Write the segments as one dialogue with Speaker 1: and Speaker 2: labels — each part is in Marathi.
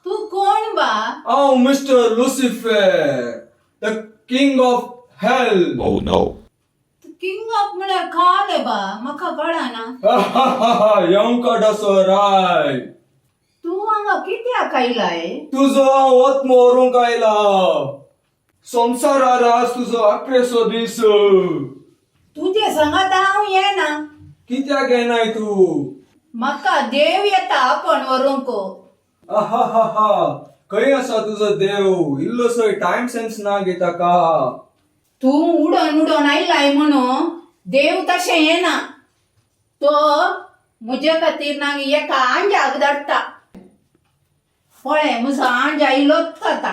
Speaker 1: तू कोण बा?
Speaker 2: Oh, Mr. Lucifer, the king of hell.
Speaker 3: Oh no.
Speaker 1: King of म्हळ्यार खाले बा म्हाका कळना.
Speaker 2: Yankadasarai.
Speaker 1: तू हांगा कित्याक आयलाय?
Speaker 2: तुझो वत मोरूंक आयला. संवसारार आज तुजो आख्रेसो दीस.
Speaker 1: तुझे सांगात हांव येना.
Speaker 2: कित्याक येनाय तू?
Speaker 1: म्हाका देव येता आपण व्हरूंक.
Speaker 2: खंय आसा तुजो देव? इल्लोसोय टाइम सेन्स ना गे ताका.
Speaker 1: तू उडोन उडोन आयलाय म्हणून देव तशें येना. तो म्हजे खातीर ना एका आंजाक धाडटा. पळय म्हजो आंज आयलोच आता.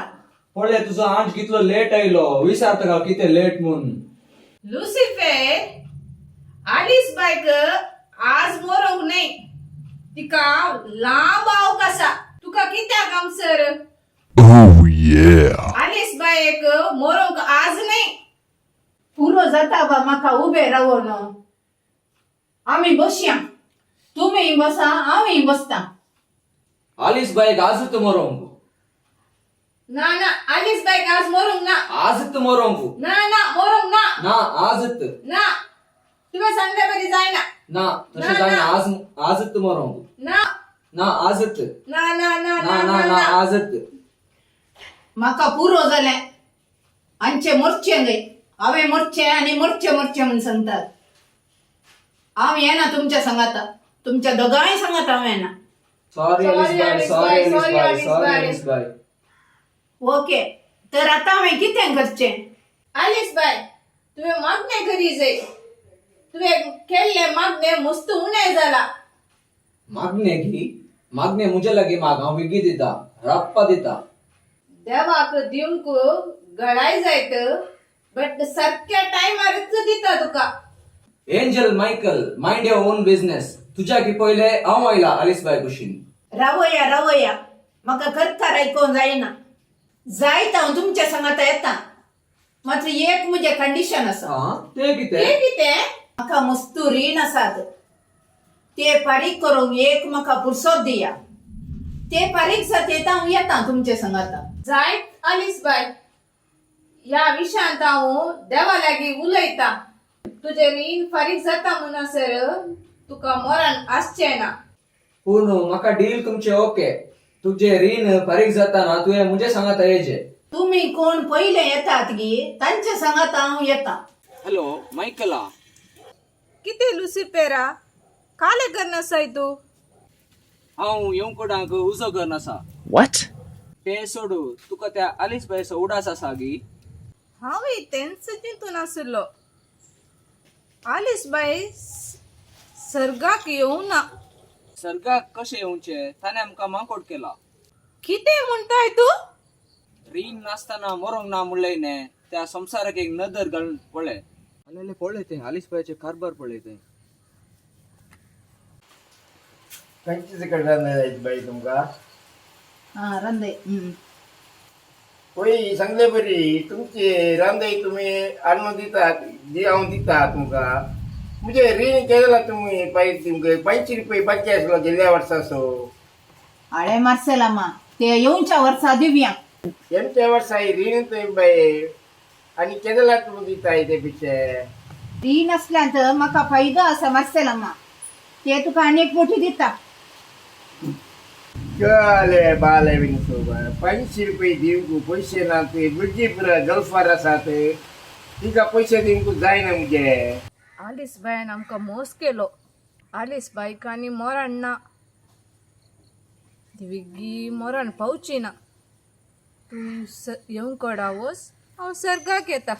Speaker 2: पळय तुजो आंज कितलो लेट आयलो. विचार ताका कितें लेट म्हूण.
Speaker 4: लुसिफर, आलीस बायक आज मोरूंक नाही. तिका लांब अवकाशा. तुका कित्याक आमसर?
Speaker 3: Oh yeah.
Speaker 4: आलीस बायक मोरूंक आज नाही.
Speaker 1: पुरो जाता बा म्हाका उबे रावून. आमी बसया. तुमी बसा आमी बसता.
Speaker 2: आलीस बायक आजूच मोरूंक.
Speaker 4: ना ना, आलीस बायक आज मोरूंक ना.
Speaker 2: आजूच मोरूंक.
Speaker 4: ना ना, मोरूंक ना.
Speaker 2: ना आजूच.
Speaker 4: ना, तुका सांगल्या बरी जायना.
Speaker 2: ना तशें जायना. आजूच मोरूंक.
Speaker 4: ना
Speaker 2: ना आजूच.
Speaker 4: ना ना ना
Speaker 2: ना ना ना आजूच.
Speaker 1: म्हाका पुरो जालें. आमचे मोरचे गय. हांवें मोरचे आनी मोरचे मोरचे म्हूण सांगतात. हांव येना तुमच्या सांगाता. तुमच्या दोगांय सांगात हांव येना.
Speaker 2: Sorry
Speaker 4: Alice bye.
Speaker 2: Alice bye.
Speaker 1: Okay तर आतां हांवें कितें करचें?
Speaker 4: आलीस बाय, तुवें मागणे घरी जाय. तुवें केल्ले मागणे मस्त उणें जाला.
Speaker 2: मागणे घी. मागणे मुजे लागी माग. हांव विगी दिता. राप्पा दिता.
Speaker 4: देवाक दिवंक गळाय जायत, बट सारक्या टायमारच दिता तुका.
Speaker 2: Angel Michael, mind your own business. तुझ्या की पहिले हांव आयला आलीस बाय कुशीन.
Speaker 1: रावया रावया. म्हाका खरखर आयकोंक जायना. जायत हांव तुमच्या सांगाता येता. मात्र एक म्हजे कंडिशन आसा.
Speaker 2: ते कितें?
Speaker 4: हे कितें?
Speaker 1: म्हाका मस्तू रीण आसात. ते फारीक करूंक एक म्हाका पुरसोत दिया. ते फारीक जातेत हांव येता तुमच्या सांगाता.
Speaker 4: जायत आलीस बाय. या विशयांत हांव देवा लागीं उलयता. तुजे रीण फारीक जाता म्हणसर तुका मरण आसचें ना.
Speaker 2: पूण म्हाका डील तुमचे ओके. तुझे रीण फारीक जाताना तुवें मुजे सांगाता येजे.
Speaker 1: तुम्ही कोण पहिले येतात गी तांच्या सांगाता हांव येता.
Speaker 2: हॅलो मायकला.
Speaker 4: कितें लुसिफेरा? काले करनासाय तू?
Speaker 2: हांव येवकोडांक उजो करनासा.
Speaker 3: What?
Speaker 2: ते सोडू. तुका त्या आलीस बायचो उडास आसा गी.
Speaker 4: हांवूय तेंच चिंतून आसलो. आलीस बाय सर्गाक येवं ना.
Speaker 2: सर्गाक कशें येवचे? ताणें आमकां माकोड केला.
Speaker 4: कितें म्हणटाय तू?
Speaker 2: रीण नासतना मरोंक ना म्हणलें ने. त्या संसाराक एक नदर घालून पळय. आलेले पळय ते आलीस बायचे कारभार पळय ते.
Speaker 5: खंयचे कडल्यान जायत बाई तुमका?
Speaker 1: हा रांदे.
Speaker 5: पळय सांगले बरी तुमचे रांदय तुम्ही आणून दितात. जे हांव दिता तुमका. म्हणजे रीण केला तुम्ही पाहिजे तुमका 500 रुपये बाकी आसलो गेल्या वर्साचो.
Speaker 1: आळे मार्सेलामा ते येऊनच्या वर्सा दिव्या.
Speaker 5: तेमच्या वर्सा रीण तुम्ही बाई आणि केला तुम्ही दिताय ते पिछे.
Speaker 1: रीण असल्यात म्हाका फायदो आसा मार्सेलामा. ते तुका अनेक मोठी दिता.
Speaker 5: कळले बाले बीन सोबत 500 रुपये दिवंक पैसे ना. ते बुजी गल्फार आसात तिका पैसे दिवंक जायना म्हणजे.
Speaker 4: आलीस बायन आमकां मोस केलो. आलीस बायकांनी मरण ना. दिविगी मरण पावची ना. तू येवंक कडावस. हांव सर्गाक येता.